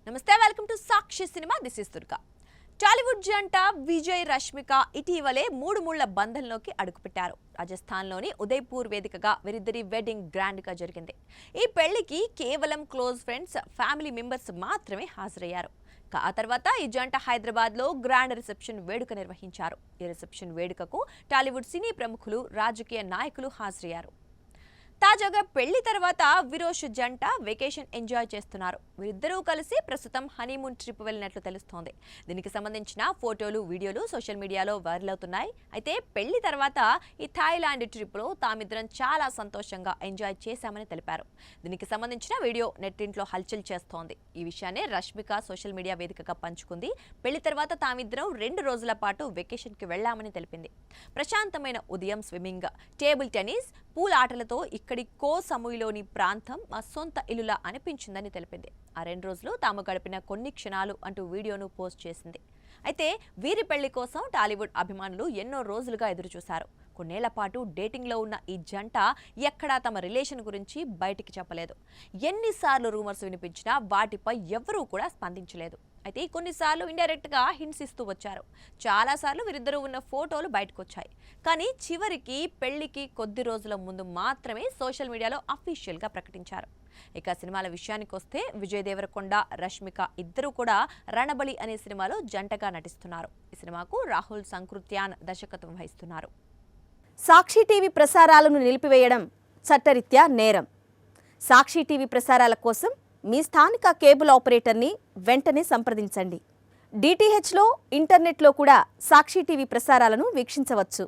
నమస్తే welcome to Sakshi cinema this is Durga. Tollywood జంట విజయ్ రష్మిక ఇటీవలే మూడు ముళ్ల బంధంలోకి అడుగుపెట్టారు. రాజస్థాన్లోని ఉదయ్పూర్ వేదికగా వీరిద్దరి వెడ్డింగ్ గ్రాండ్ గా జరిగింది. ఈ పెళ్లికి కేవలం క్లోజ్ ఫ్రెండ్స్, ఫ్యామిలీ మెంబర్స్ మాత్రమే హాజరయ్యారు. ఆ తర్వాత ఈ జంట హైదరాబాద్ లో గ్రాండ్ రిసెప్షన్ వేడుక నిర్వహించారు. ఈ రిసెప్షన్ వేడుకకు టాలీవుడ్ సినీ ప్రముఖులు, రాజకీయ నాయకులు హాజరయ్యారు. తాజాగా పెళ్లి తర్వాత విరోష్ జంట వెకేషన్ ఎంజాయ్ చేస్తున్నారు. వీరిద్దరూ కలిసి ప్రస్తుతం హనీమూన్ ట్రిప్ వెళ్ళినట్లు తెలుస్తోంది. దీనికి సంబంధించిన ఫోటోలు, వీడియోలు సోషల్ మీడియాలో వైరల్ అవుతున్నాయి. అయితే పెళ్లి తర్వాత ఈ థాయిలాండ్ ట్రిప్ లో తామిద్దరం చాలా సంతోషంగా ఎంజాయ్ చేశామని తెలిపారు. దీనికి సంబంధించిన వీడియో నెట్టింట్లో హల్చల్ చేస్తోంది. ఈ విషయాన్ని రష్మిక సోషల్ మీడియా వేదికగా పంచుకుంది. పెళ్లి తర్వాత తామిద్దరం 2 రోజుల పాటు వెకేషన్ కి వెళ్లామని తెలిపింది. ప్రశాంతమైన ఉదయం, స్విమ్మింగ్, టేబుల్ టెన్నిస్, పూల్ ఆటలతో ఇక్కడి కో సమూహలోని ప్రాంతం మా సొంత ఇల్లులా అనిపించిందని తెలిపింది. ఆ 2 రోజులు తాము గడిపిన కొన్ని క్షణాలు అంటూ వీడియోను పోస్ట్ చేసింది. అయితే వీరి పెళ్లి కోసం టాలీవుడ్ అభిమానులు ఎన్నో రోజులుగా ఎదురుచూశారు. కొన్నేళ్ల పాటు డేటింగ్లో ఉన్న ఈ జంట ఎక్కడా తమ రిలేషన్ గురించి బయటికి చెప్పలేదు. ఎన్నిసార్లు రూమర్స్ వినిపించినా వాటిపై ఎవరూ కూడా స్పందించలేదు. అయితే కొన్నిసార్లు ఇండైరెక్ట్ గా హింట్స్ ఇస్తూ వచ్చారు. చాలాసార్లు వీరిద్దరూ ఉన్న ఫోటోలు బయటకు వచ్చాయి. కానీ చివరికి పెళ్లికి కొద్ది రోజుల ముందు మాత్రమే సోషల్ మీడియాలో అఫీషియల్ గా ప్రకటించారు. ఇక సినిమాల విషయానికి వస్తే విజయ్ దేవరకొండ, రష్మిక ఇద్దరూ కూడా రణబలి అనే సినిమాలో జంటగా నటిస్తున్నారు. ఈ సినిమాకు రాహుల్ సంకృత్యాన్ దర్శకత్వం వహిస్తున్నారు. సాక్షి టీవీ ప్రసారాలను నిలిపివేయడం చట్టరీత్యా నేరం. సాక్షి టీవీ ప్రసారాల కోసం మీ స్థానిక కేబుల్ ఆపరేటర్ని వెంటనే సంప్రదించండి. డిటిహెచ్లో, ఇంటర్నెట్లో కూడా సాక్షి టీవీ ప్రసారాలను వీక్షించవచ్చు.